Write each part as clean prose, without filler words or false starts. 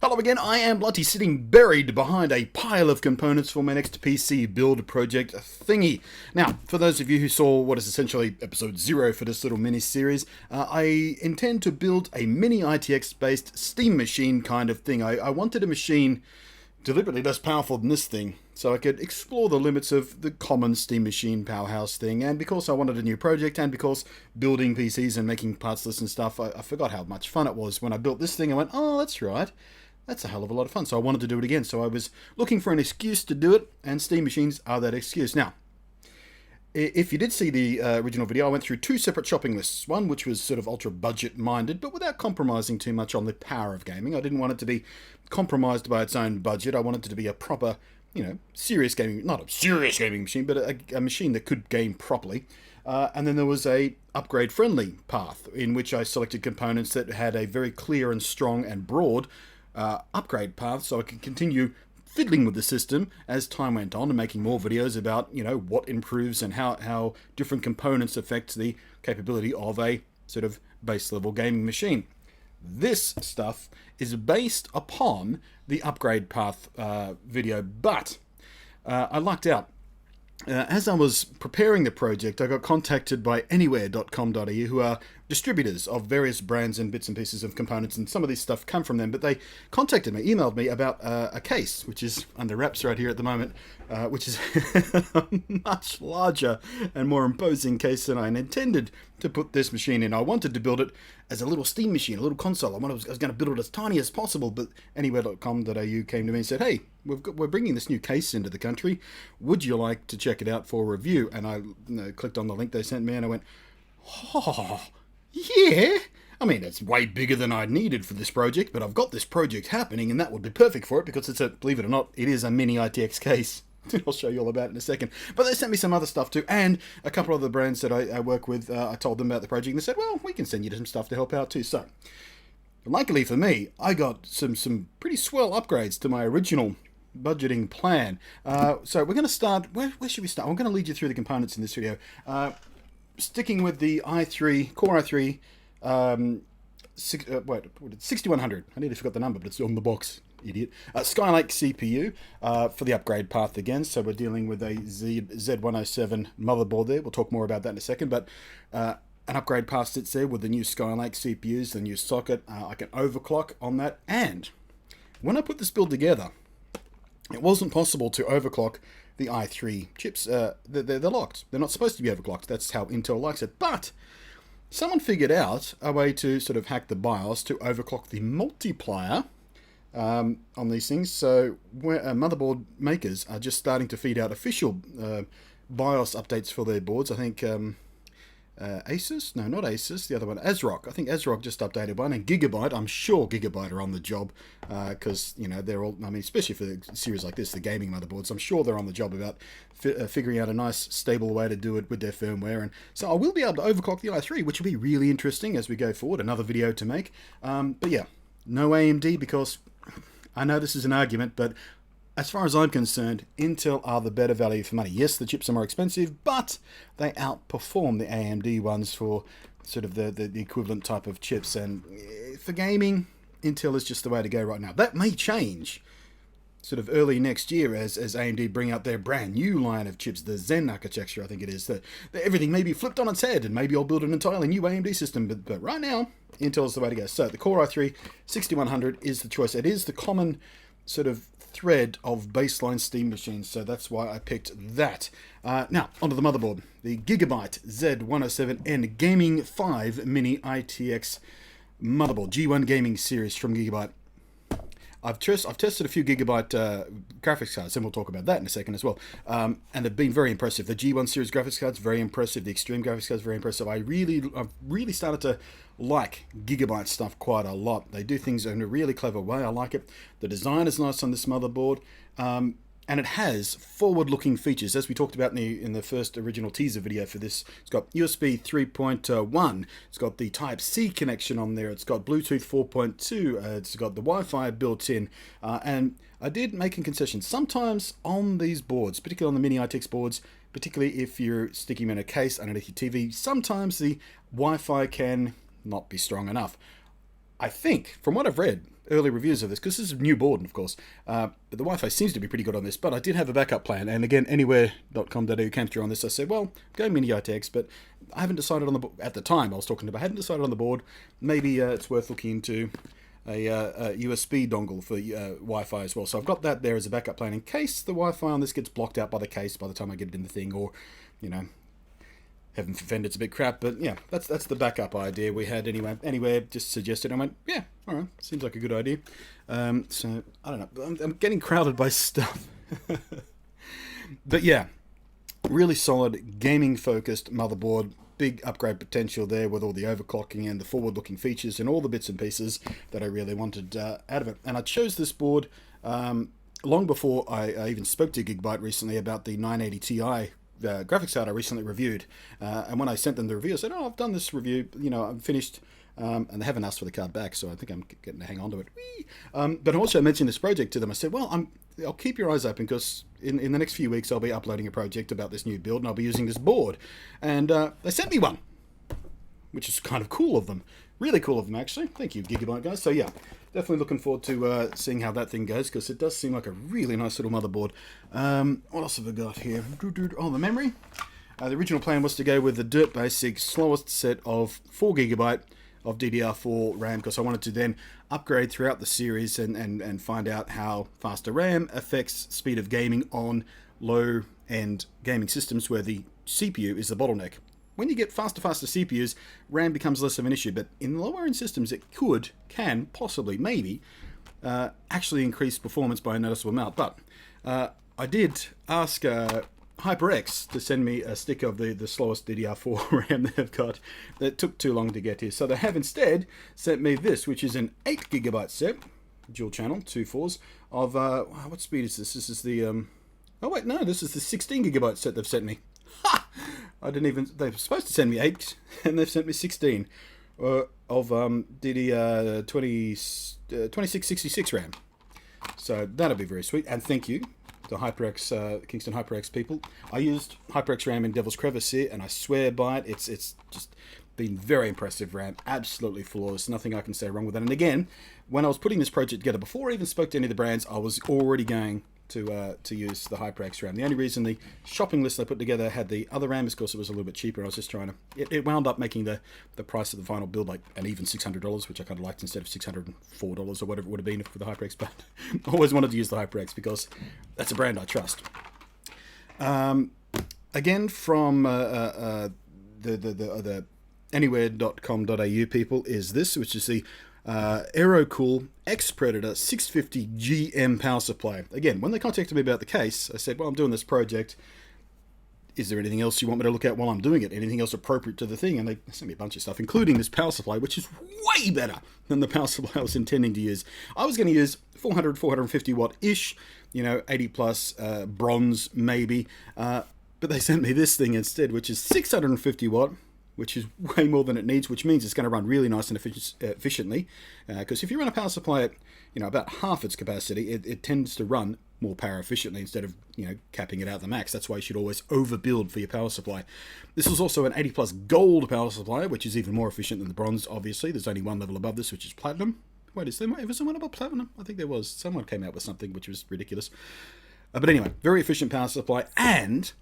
Hello again, I am Blunty, sitting buried behind a pile of components for my next PC build project thingy. Now, for those of you who saw what is essentially episode 0 for this little mini-series, I intend to build a mini ITX-based steam machine kind of thing. I wanted a machine deliberately less powerful than this thing, so I could explore the limits of the common steam machine powerhouse thing, and because I wanted a new project, and because building PCs and making parts lists and stuff, I forgot how much fun it was when I built this thing. I went, oh, that's right. That's a hell of a lot of fun, so I wanted to do it again. So I was looking for an excuse to do it, and steam machines are that excuse. Now, if you did see the original video, I went through 2 separate shopping lists. One which was sort of ultra budget minded, but without compromising too much on the power of gaming. I didn't want it to be compromised by its own budget. I wanted it to be a proper, serious gaming, not a serious gaming machine, but a machine that could game properly. And then there was a upgrade-friendly path, in which I selected components that had a very clear and strong and broad upgrade path, so I could continue fiddling with the system as time went on and making more videos about, what improves and how different components affect the capability of a sort of base level gaming machine. This stuff is based upon the upgrade path video, but I lucked out. As I was preparing the project, I got contacted by Anywhere.com.au, who are distributors of various brands and bits and pieces of components, and some of this stuff come from them, but they contacted me, emailed me about a case, which is under wraps right here at the moment, which is a much larger and more imposing case than I intended to put this machine in. I wanted to build it as a little steam machine, a little console. I was going to build it as tiny as possible, but Anywhere.com.au came to me and said, hey, we're bringing this new case into the country. Would you like to check it out for review? And I clicked on the link they sent me, and I went, oh, yeah. I mean, it's way bigger than I needed for this project, but I've got this project happening, and that would be perfect for it, because it's believe it or not, it is a mini ITX case. I'll show you all about it in a second. But they sent me some other stuff too, and a couple of the brands that I work with, I told them about the project, and they said, well, we can send you some stuff to help out too. So, luckily for me, I got some pretty swell upgrades to my original budgeting plan. So we're going to start, where should we start? I'm going to lead you through the components in this video. Sticking with the Core i3, 6100. I nearly forgot the number, but it's on the box, idiot. Skylake CPU for the upgrade path again. So we're dealing with a Z107 motherboard there. We'll talk more about that in a second, but an upgrade path sits there with the new Skylake CPUs, the new socket. I can overclock on that, and when I put this build together, it wasn't possible to overclock the i3 chips. They're locked. They're not supposed to be overclocked. That's how Intel likes it. But someone figured out a way to sort of hack the BIOS to overclock the multiplier on these things. So motherboard makers are just starting to feed out official BIOS updates for their boards. I think Asus? No, not Asus. The other one, ASRock. I think ASRock just updated one, and Gigabyte. I'm sure Gigabyte are on the job because they're all. I mean, especially for a series like this, the gaming motherboards. I'm sure they're on the job about figuring out a nice, stable way to do it with their firmware. And so I will be able to overclock the i3, which will be really interesting as we go forward. Another video to make. But yeah, no AMD, because I know this is an argument, but as far as I'm concerned, Intel are the better value for money. Yes, the chips are more expensive, but they outperform the AMD ones for sort of the equivalent type of chips. And for gaming, Intel is just the way to go right now. That may change sort of early next year as AMD bring out their brand new line of chips, the Zen architecture, I think it is. That everything may be flipped on its head, and maybe I'll build an entirely new AMD system. But right now, Intel is the way to go. So the Core i3 6100 is the choice. It is the common sort of thread of baseline steam machines, so that's why I picked that. Now, onto the motherboard. The Gigabyte Z107N Gaming 5 Mini ITX motherboard, G1 Gaming Series from Gigabyte. I've tested a few Gigabyte graphics cards, and we'll talk about that in a second as well. And they've been very impressive. The G1 series graphics cards, very impressive. The Extreme graphics cards, very impressive. I've really started to like Gigabyte stuff quite a lot. They do things in a really clever way. I like it. The design is nice on this motherboard. And it has forward-looking features, as we talked about in the first original teaser video for this. It's got USB 3.1, it's got the Type-C connection on there, it's got Bluetooth 4.2, it's got the Wi-Fi built in, and I did make a concession. Sometimes on these boards, particularly on the mini ITX boards, particularly if you're sticking them in a case underneath your TV, sometimes the Wi-Fi can not be strong enough. I think, from what I've read, early reviews of this, because this is a new board, of course, but the Wi-Fi seems to be pretty good on this, but I did have a backup plan, and again, anywhere.com.au came through on this. I said, well, go mini ITX, but I haven't decided on the board. At the time I was talking about, I hadn't decided on the board. Maybe it's worth looking into a USB dongle for Wi-Fi as well. So I've got that there as a backup plan in case the Wi-Fi on this gets blocked out by the case by the time I get it in the thing, or, you know, heaven forfend, it's a bit crap, but yeah, that's the backup idea we had anyway. Anywhere just suggested, I went, yeah, all right, seems like a good idea. So I don't know, I'm getting crowded by stuff, but yeah, really solid gaming focused motherboard. Big upgrade potential there with all the overclocking and the forward-looking features and all the bits and pieces that I really wanted out of it. And I chose this board long before I even spoke to Gigabyte recently about the 980 Ti graphics card I recently reviewed. And when I sent them the review, I said, oh, I've done this review, you know, I'm finished. And they haven't asked for the card back, so I think I'm getting to hang on to it. But I also mentioned this project to them. I said, well, I'll keep your eyes open, because in the next few weeks I'll be uploading a project about this new build, and I'll be using this board. And they sent me one, which is kind of cool of them. Really cool of them, actually. Thank you, Gigabyte guys. So yeah, definitely looking forward to seeing how that thing goes, because it does seem like a really nice little motherboard. What else have I got here? Oh, the memory. The original plan was to go with the dirt basic slowest set of 4GB of DDR4 RAM, because I wanted to then upgrade throughout the series and find out how faster RAM affects speed of gaming on low-end gaming systems where the CPU is the bottleneck. When you get faster CPUs, RAM becomes less of an issue, but in lower-end systems it can possibly, maybe, actually increase performance by a noticeable amount. But I did ask HyperX to send me a stick of the slowest DDR4 RAM they've got. That took too long to get here. So they have instead sent me this, which is an 8GB set, dual channel, 2 4s, of, what speed is this? This is the, oh wait, no, this is the 16GB set they've sent me. Ha! I didn't even, they were supposed to send me 8, and they've sent me 16 of DD 2666 RAM. So that'll be very sweet, and thank you, the HyperX, Kingston HyperX people. I used HyperX RAM in Devil's Crevice here, and I swear by it, it's just been very impressive RAM, absolutely flawless, nothing I can say wrong with it. And again, when I was putting this project together, before I even spoke to any of the brands, I was already going to use the HyperX RAM. The only reason the shopping list I put together had the other RAM is because it was a little bit cheaper. I was just trying to, it wound up making the price of the final build like an even $600, which I kind of liked, instead of $604 or whatever it would have been for the HyperX. But I always wanted to use the HyperX because that's a brand I trust. Again, from the anywhere.com.au people, is this, which is the AeroCool X Predator 650 GM power supply. Again, when they contacted me about the case, I said, well, I'm doing this project. Is there anything else you want me to look at while I'm doing it? Anything else appropriate to the thing? And they sent me a bunch of stuff, including this power supply, which is way better than the power supply I was intending to use. I was going to use 450 watt-ish, 80 plus bronze maybe. But they sent me this thing instead, which is 650 watt, which is way more than it needs, which means it's going to run really nice and efficiently. Because if you run a power supply at about half its capacity, it tends to run more power efficiently instead of capping it out the max. That's why you should always overbuild for your power supply. This is also an 80 plus gold power supply, which is even more efficient than the bronze. Obviously, there's only one level above this, which is platinum. Wait, was there one above platinum? I think there was. Someone came out with something which was ridiculous. But anyway, very efficient power supply. And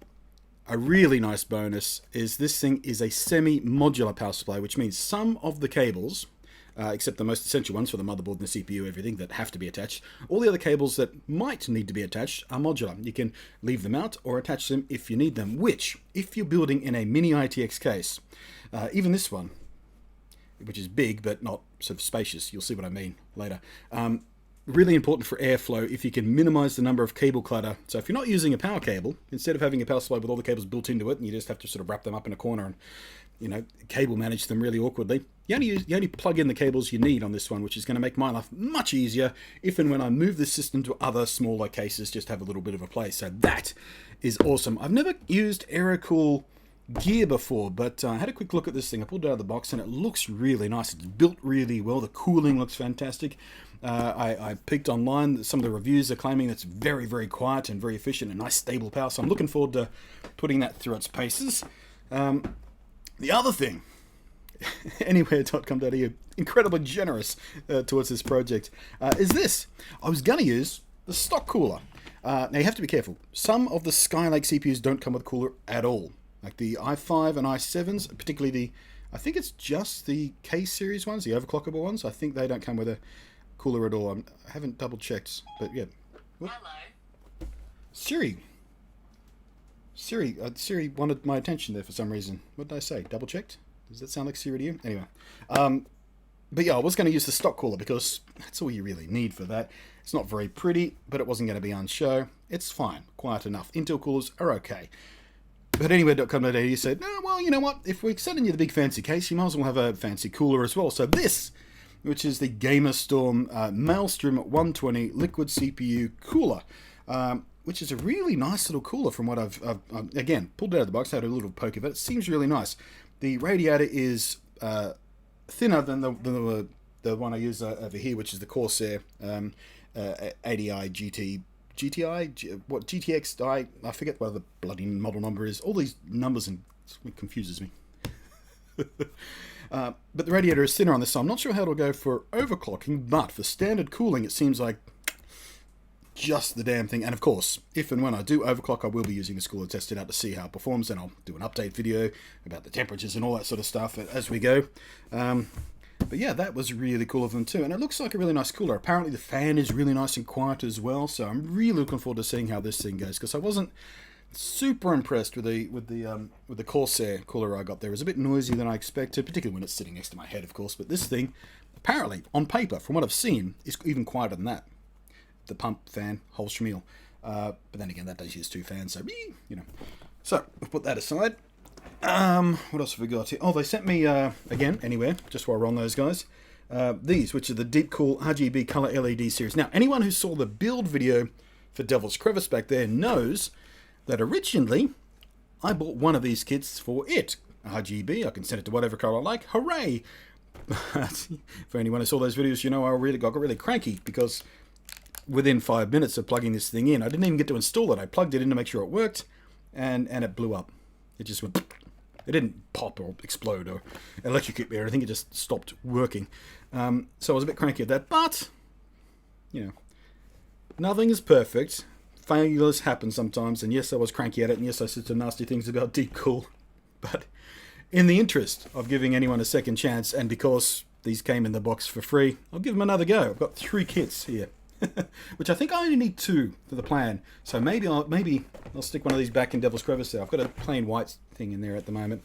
a really nice bonus is this thing is a semi-modular power supply, which means some of the cables, except the most essential ones for the motherboard and the CPU, everything that have to be attached, all the other cables that might need to be attached are modular. You can leave them out or attach them if you need them, which, if you're building in a mini ITX case, even this one, which is big but not sort of spacious, you'll see what I mean later, really important for airflow if you can minimize the number of cable clutter. So if you're not using a power cable, instead of having a power supply with all the cables built into it and you just have to sort of wrap them up in a corner and cable manage them really awkwardly, you only plug in the cables you need on this one, which is going to make my life much easier if and when I move the system to other smaller cases, just have a little bit of a place. So that is awesome. I've never used AeroCool gear before, but I had a quick look at this thing. I pulled it out of the box and it looks really nice. It's built really well. The cooling looks fantastic. I peeked online. Some of the reviews are claiming it's very, very quiet and very efficient and nice stable power. So I'm looking forward to putting that through its paces. The other thing Anywhere.com.au, incredibly generous towards this project, is this. I was going to use the stock cooler. Now you have to be careful. Some of the Skylake CPUs don't come with a cooler at all. Like the i5 and i7s, particularly I think it's just the K series ones, the overclockable ones. I think they don't come with a cooler at all. I haven't double checked, but yeah. Whoop. Hello. Siri wanted my attention there for some reason. What did I say? Double checked? Does that sound like Siri to you? Anyway. But yeah, I was going to use the stock cooler because that's all you really need for that. It's not very pretty, but it wasn't going to be on show. It's fine. Quiet enough. Intel coolers are okay. But anywhere.com.au said, no, well, you know what? If we're sending you the big fancy case, you might as well have a fancy cooler as well. So this, which is the GamerStorm Maelstrom 120 liquid CPU cooler, which is a really nice little cooler from what I've again, pulled it out of the box, had a little poke of it. It seems really nice. The radiator is thinner than the one I use over here, which is the Corsair ADI GTX, I forget what the bloody model number is. All these numbers and it confuses me. But the radiator is thinner on this, so I'm not sure how it'll go for overclocking, but for standard cooling, it seems like just the damn thing. And of course, if and when I do overclock, I will be using this cooler to test it out to see how it performs, and I'll do an update video about the temperatures and all that sort of stuff as we go. But yeah, that was really cool of them too, and it looks like a really nice cooler. Apparently the fan is really nice and quiet as well, so I'm really looking forward to seeing how this thing goes, because I wasn't super impressed with the Corsair cooler I got there. It was a bit noisier than I expected, particularly when it's sitting next to my head, of course. But this thing, apparently, on paper, from what I've seen, is even quieter than that. The pump, fan, whole schmeal. But then again, that does use two fans, so you know. So we'll put that aside. What else have we got here? Oh, they sent me again, anywhere. Just while we're on those guys. These, which are the Deep Cool RGB Color LED series. Now, anyone who saw the build video for Devil's Crevice back there knows that originally I bought one of these kits for it. RGB, I can send it to whatever color I like. Hooray! But for anyone who saw those videos, you know I got really cranky because within 5 minutes of plugging this thing in, I didn't even get to install it. I plugged it in to make sure it worked, and it blew up. It just went. It didn't pop or explode or electrocute me or anything. It just stopped working. So I was a bit cranky at that, but you know, nothing is perfect. Failures happen sometimes, and yes, I was cranky at it, and yes, I said some nasty things about Deep Cool, but in the interest of giving anyone a second chance, and because these came in the box for free, I'll give them another go. I've got 3 kits here, which I think I only need 2 for the plan, so maybe I'll stick one of these back in Devil's Crevice there. I've got a plain white thing in there at the moment,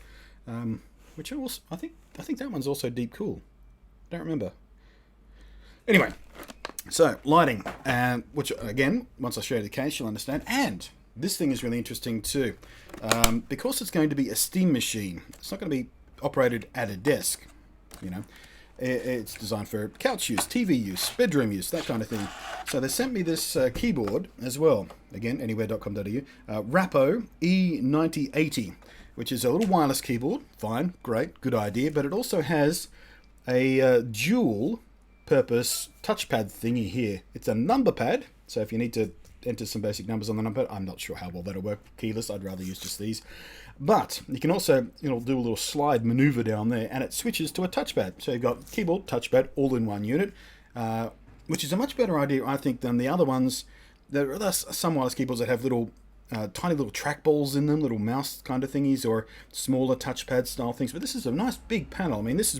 which I think that one's also Deep Cool. Don't remember. Anyway. So, lighting, which again, once I show you the case, you'll understand. And this thing is really interesting too, because it's going to be a steam machine. It's not going to be operated at a desk, you know. It's designed for couch use, TV use, bedroom use, that kind of thing. So they sent me this keyboard as well. Again, anywhere.com.au. Rappo E9080, which is a little wireless keyboard. Fine, great, good idea. But it also has a dual purpose touchpad thingy here. It's a number pad, so if you need to enter some basic numbers on the number pad, I'm not sure how well that'll work keyless. I'd rather use just these. But you can also, do a little slide maneuver down there, and it switches to a touchpad. So you've got keyboard, touchpad, all in one unit, which is a much better idea, I think, than the other ones. There are some wireless keyboards that have little tiny little trackballs in them, little mouse kind of thingies, or smaller touchpad style things. But this is a nice big panel. I mean, this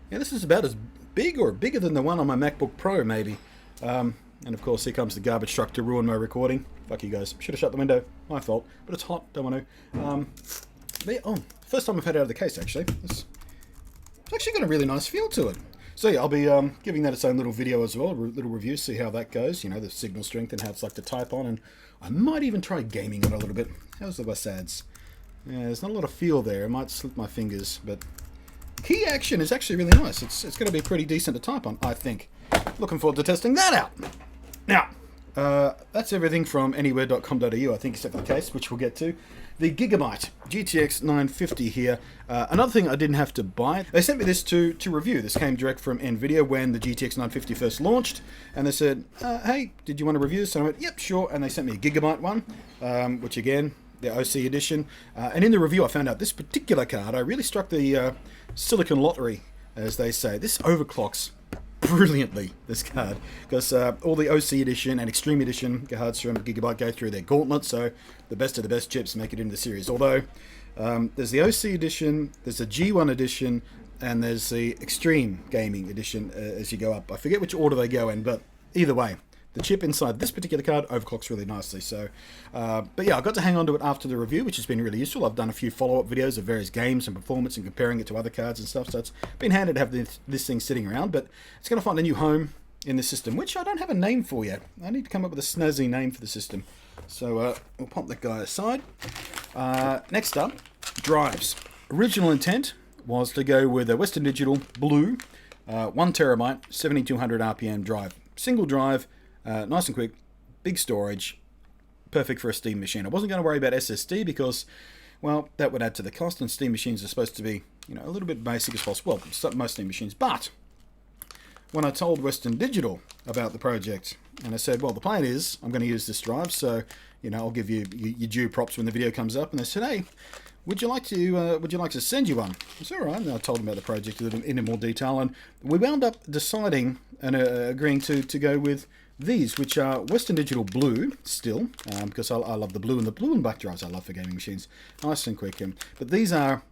is about as big or bigger than the one on my MacBook Pro, maybe. And of course, here comes the garbage truck to ruin my recording. Fuck you guys. Should have shut the window. My fault. But it's hot. Don't want to. First time I've had it out of the case, actually. It's actually got a really nice feel to it. So yeah, I'll be giving that its own little video as well, a little review, see how that goes. You know, the signal strength and how it's like to type on. And I might even try gaming on it a little bit. How's the WASADs? Yeah, there's not a lot of feel there. I might slip my fingers, but key action is actually really nice. It's going to be pretty decent to type on, I think. Looking forward to testing that out. Now, that's everything from anywhere.com.au, I think, except for the case, which we'll get to. The Gigabyte GTX 950 here. Another thing I didn't have to buy. They sent me this to review. This came direct from NVIDIA when the GTX 950 first launched. And they said, hey, did you want to review this? And I went, yep, sure. And they sent me a Gigabyte one, which again, the OC edition. And in the review, I found out this particular card, I really struck the silicon lottery, as they say. This overclocks brilliantly, this card, because all the OC edition and Extreme edition cards from Gigabyte go through their gauntlet, so the best of the best chips make it into the series. Although there's the OC edition, there's the G1 edition, and there's the Extreme Gaming edition as you go up. I forget which order they go in, but either way, the chip inside this particular card overclocks really nicely. So, but yeah, I got to hang on to it after the review, which has been really useful. I've done a few follow-up videos of various games and performance and comparing it to other cards and stuff. So it's been handy to have this thing sitting around. But it's going to find a new home in the system, which I don't have a name for yet. I need to come up with a snazzy name for the system. So we'll pop that guy aside. Next up, drives. Original intent was to go with a Western Digital Blue 1 terabyte 7200 RPM drive. Single drive. Nice and quick, big storage, perfect for a Steam machine. I wasn't going to worry about SSD because, well, that would add to the cost, and Steam machines are supposed to be, you know, a little bit basic as possible. Well, most Steam machines. But when I told Western Digital about the project, and I said, well, the plan is I'm going to use this drive, so, you know, I'll give you your due props when the video comes up. And they said, hey, would you like to send you one? I said, all right. And I told them about the project in more detail, and we wound up deciding and agreeing to go with these, which are Western Digital Blue, still, because I love the blue and black drives I love for gaming machines. Nice and quick. But these are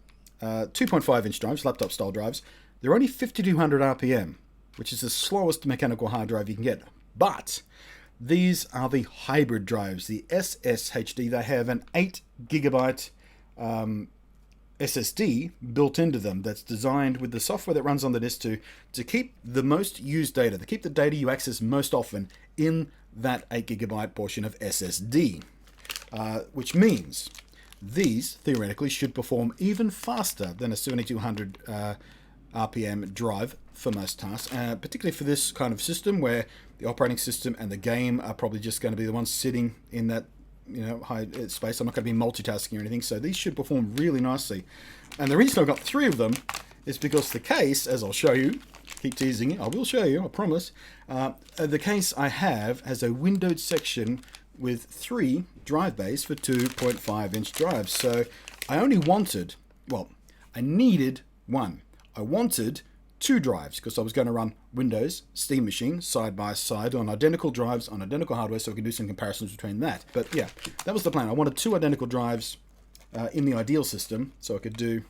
2.5-inch drives, laptop-style drives. They're only 5200 RPM, which is the slowest mechanical hard drive you can get. But these are the hybrid drives, the SSHD. They have an 8 gigabyte SSD built into them that's designed with the software that runs on the disk to keep the most used data, to keep the data you access most often in that 8 gigabyte portion of SSD, which means these theoretically should perform even faster than a 7200 RPM drive for most tasks, particularly for this kind of system where the operating system and the game are probably just going to be the ones sitting in that, you know, high space. I'm not going to be multitasking or anything, so these should perform really nicely. And the reason I've got 3 of them is because the case, as I'll show you, keep teasing it, I will show you, I promise, the case I have has a windowed section with 3 drive bays for 2.5-inch drives. So I only wanted, well, I needed 1. I wanted 2 drives because I was going to run Windows, Steam machine, side by side on identical drives on identical hardware, so we could do some comparisons between that. But yeah, that was the plan. I wanted 2 identical drives in the ideal system, so I could do,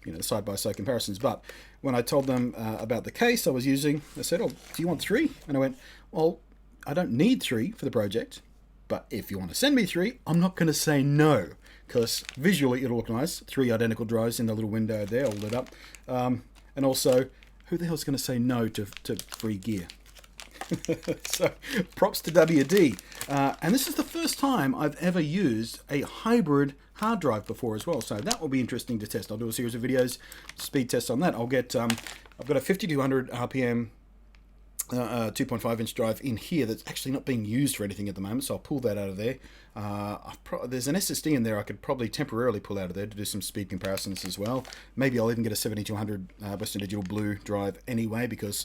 you know, side by side comparisons. But when I told them about the case I was using, they said, "Oh, do you want 3?" And I went, "Well, I don't need 3 for the project, but if you want to send me 3, I'm not going to say no." Because visually it'll look nice. 3 identical drives in the little window there, all lit up. And also, who the hell's going to say no to free gear? So, props to WD. And this is the first time I've ever used a hybrid hard drive before as well. So that will be interesting to test. I'll do a series of videos, speed tests on that. I'll get, I've got a 5200 RPM 2.5-inch drive in here that's actually not being used for anything at the moment, so I'll pull that out of there. There's an SSD in there I could probably temporarily pull out of there to do some speed comparisons as well. Maybe I'll even get a 7200 Western Digital Blue drive anyway, because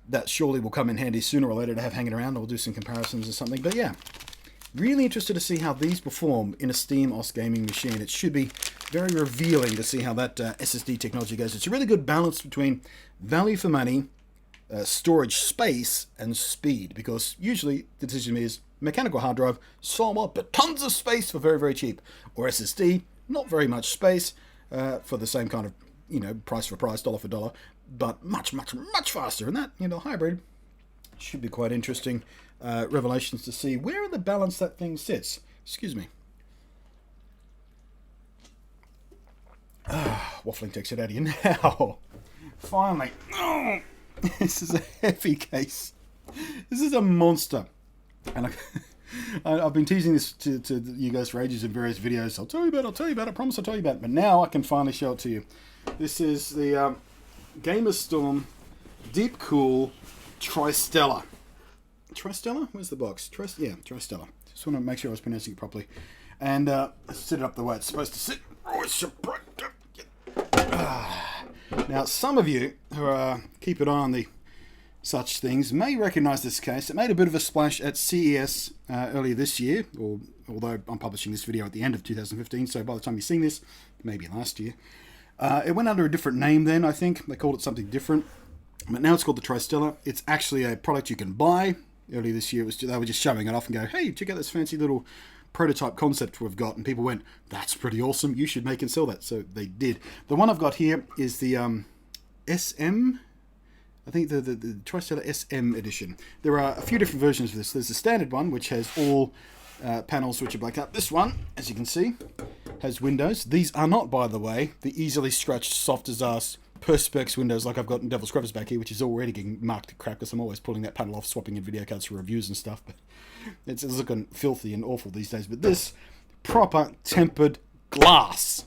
that surely will come in handy sooner or later to have hanging around. I'll do some comparisons or something. But yeah, really interested to see how these perform in a Steam OS gaming machine. It should be very revealing to see how that SSD technology goes. It's a really good balance between value for money, storage space, and speed, because usually the decision is mechanical hard drive, so what, but tons of space for very, very cheap, or SSD, not very much space for the same kind of, you know, price for price, dollar for dollar, but much, much, much faster. And that, you know, hybrid should be quite interesting revelations to see where in the balance that thing sits. Excuse me. Waffling takes it out of you now. Finally. Oh. This is a heavy case. This is a monster. And I've been teasing this to you guys for ages in various videos. I'll tell you about it, I promise I'll tell you about it. But now I can finally show it to you. This is the Gamer Storm Deep Cool Tristella. Tristella? Where's the box? Yeah, Tristella. Just want to make sure I was pronouncing it properly. And sit it up the way it's supposed to sit. Now, some of you who keep an eye on the such things may recognize this case. It made a bit of a splash at CES earlier this year, or although I'm publishing this video at the end of 2015, so by the time you're seeing this, maybe last year. It went under a different name then, I think. They called it something different. But now it's called the Tristellar. It's actually a product you can buy. Earlier this year, they were just showing it off and go, hey, check out this fancy little prototype concept we've got. And people went, that's pretty awesome. You should make and sell that. So they did. The one I've got here is the SM. I think the Tristellar SM edition. There are a few different versions of this. There's the standard one, which has all panels which are blacked out. This one, as you can see, has windows. These are not, by the way, the easily scratched, soft as ass Perspex windows like I've got in Devil's Crevice back here, which is already getting marked to crap because I'm always pulling that panel off, swapping in video cards for reviews and stuff. But it's looking filthy and awful these days. But this, proper tempered glass,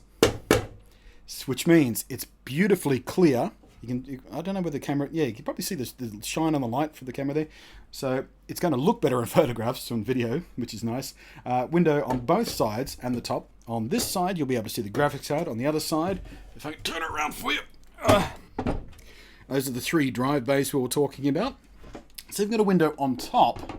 which means it's beautifully clear. I don't know where the camera, yeah, you can probably see the shine on the light for the camera there. So it's going to look better in photographs on video, which is nice. Window on both sides and the top. On this side, you'll be able to see the graphics card. On the other side, if I can turn it around for you. Those are the 3 drive bays we were talking about. So you've got a window on top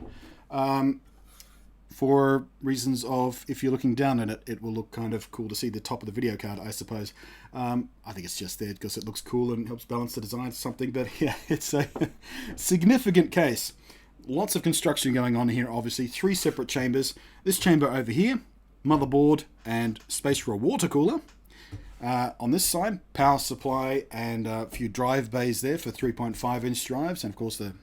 for reasons of if you're looking down at it, it will look kind of cool to see the top of the video card, I suppose. I think it's just there because it looks cool and helps balance the design or something. But yeah, it's a significant case. Lots of construction going on here, obviously. 3 separate chambers. This chamber over here, motherboard and space for a water cooler. On this side, power supply and a few drive bays there for 3.5-inch drives, and of course the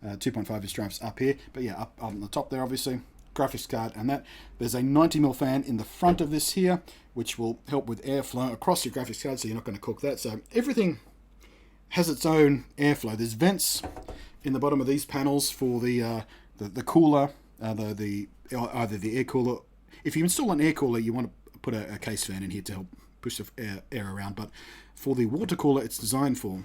2.5-inch drives up here. But yeah, up on the top there, obviously, graphics card and that. There's a 90mm fan in the front of this here, which will help with airflow across your graphics card, so you're not going to cook that. So everything has its own airflow. There's vents in the bottom of these panels for the cooler, either the air cooler. If you install an air cooler, you want to put a case fan in here to help push the air around, but for the water cooler it's designed for,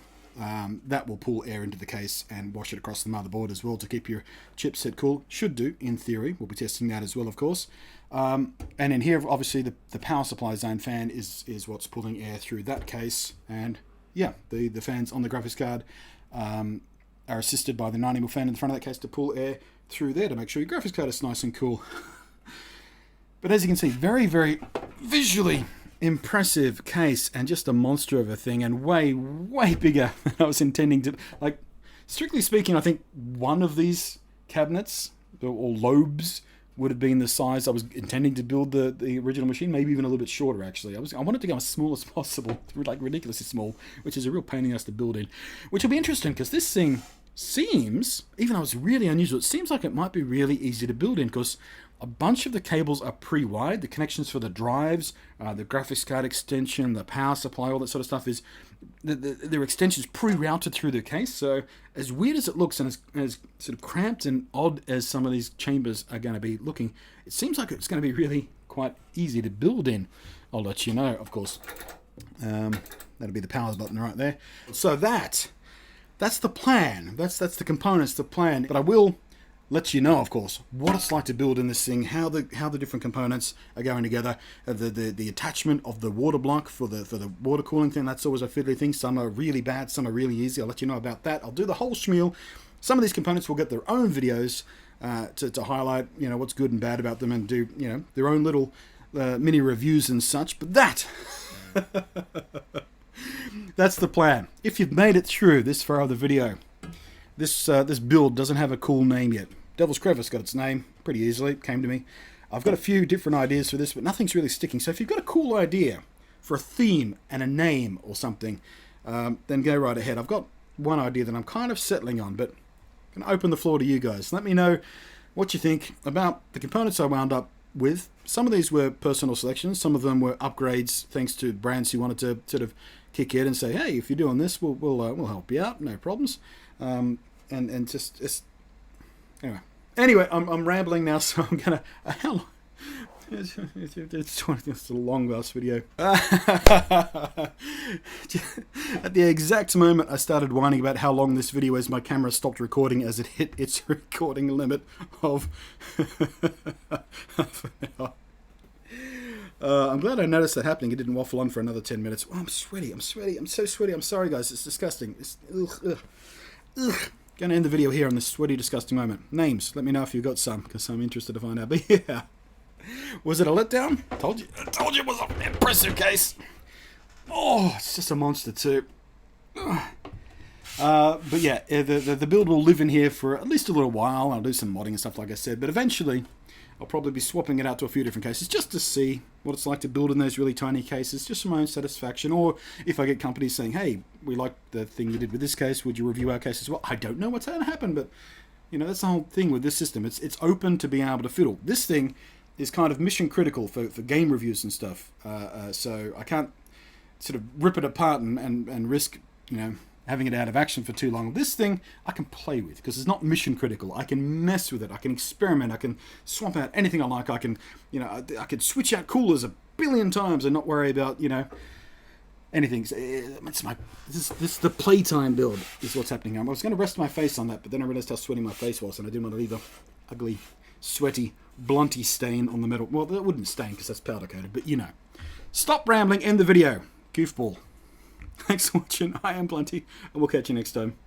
that will pull air into the case and wash it across the motherboard as well to keep your chipset cool. Should do, in theory. We'll be testing that as well, of course. And in here, obviously, the power supply zone fan is what's pulling air through that case. And yeah, the fans on the graphics card are assisted by the 90mm fan in the front of that case to pull air through there to make sure your graphics card is nice and cool. But as you can see, very, very visually impressive case, and just a monster of a thing, and way, way bigger than I was intending to. Like, strictly speaking, I think one of these cabinets or lobes would have been the size I was intending to build the original machine, maybe even a little bit shorter actually. I wanted to go as small as possible, like ridiculously small, which is a real pain in the ass to build in. Which will be interesting because this thing seems, even though it's really unusual, it seems like it might be really easy to build in because a bunch of the cables are pre-wired. The connections for the drives, the graphics card extension, the power supply, all that sort of stuff is, their extensions pre-routed through the case. So as weird as it looks and as sort of cramped and odd as some of these chambers are going to be looking, it seems like it's going to be really quite easy to build in. I'll let you know, of course. That'll be the power button right there. So that's the plan. That's the components, the plan. But I will let you know, of course, what it's like to build in this thing, how the different components are going together, the attachment of the water block for the water cooling thing. That's always a fiddly thing. Some are really bad, some are really easy. I'll let you know about that. I'll do the whole schmeal. Some of these components will get their own videos to highlight, you know, what's good and bad about them, and do, you know, their own little mini reviews and such. But that's the plan. If you've made it through this far of the video, this build doesn't have a cool name yet. Devil's Crevice got its name pretty easily. It came to me. I've got a few different ideas for this, but nothing's really sticking. So if you've got a cool idea for a theme and a name or something, then go right ahead. I've got one idea that I'm kind of settling on, but I'm going to open the floor to you guys. Let me know what you think about the components I wound up with. Some of these were personal selections. Some of them were upgrades thanks to brands who wanted to sort of kick in and say, hey, if you're doing this, we'll help you out. No problems. And just anyway, I'm rambling now, so I'm gonna it's a long last video. At the exact moment I started whining about how long this video is, my camera stopped recording as it hit its recording limit of half an hour. I'm glad I noticed that happening. It didn't waffle on for another 10 minutes. Oh, I'm sweaty. I'm so sweaty. I'm sorry, guys. It's disgusting. It's Going to end the video here on this sweaty, disgusting moment. Names. Let me know if you've got some, because I'm interested to find out. But yeah. Was it a letdown? I told you it was an impressive case. Oh, it's just a monster too. But yeah, the build will live in here for at least a little while. I'll do some modding and stuff like I said, but eventually I'll probably be swapping it out to a few different cases just to see what it's like to build in those really tiny cases, just for my own satisfaction. Or if I get companies saying, hey, we like the thing you did with this case, would you review our case as well? I don't know what's going to happen, but you know, that's the whole thing with this system. It's open to being able to fiddle. This thing is kind of mission critical for game reviews and stuff. So I can't sort of rip it apart and risk, you know, having it out of action for too long. This thing I can play with because it's not mission critical. I can mess with it. I can experiment. I can swap out anything I like. I can, you know, I could switch out coolers a billion times and not worry about, you know, anything. This the playtime build is what's happening. I was going to rest my face on that, but then I realized how sweaty my face was, and I didn't want to leave a ugly, sweaty, blunty stain on the metal. Well, that wouldn't stain because that's powder coated, but you know. Stop rambling. End the video. Goofball. Thanks for watching. I am Blunty, and we'll catch you next time.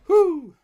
Woo!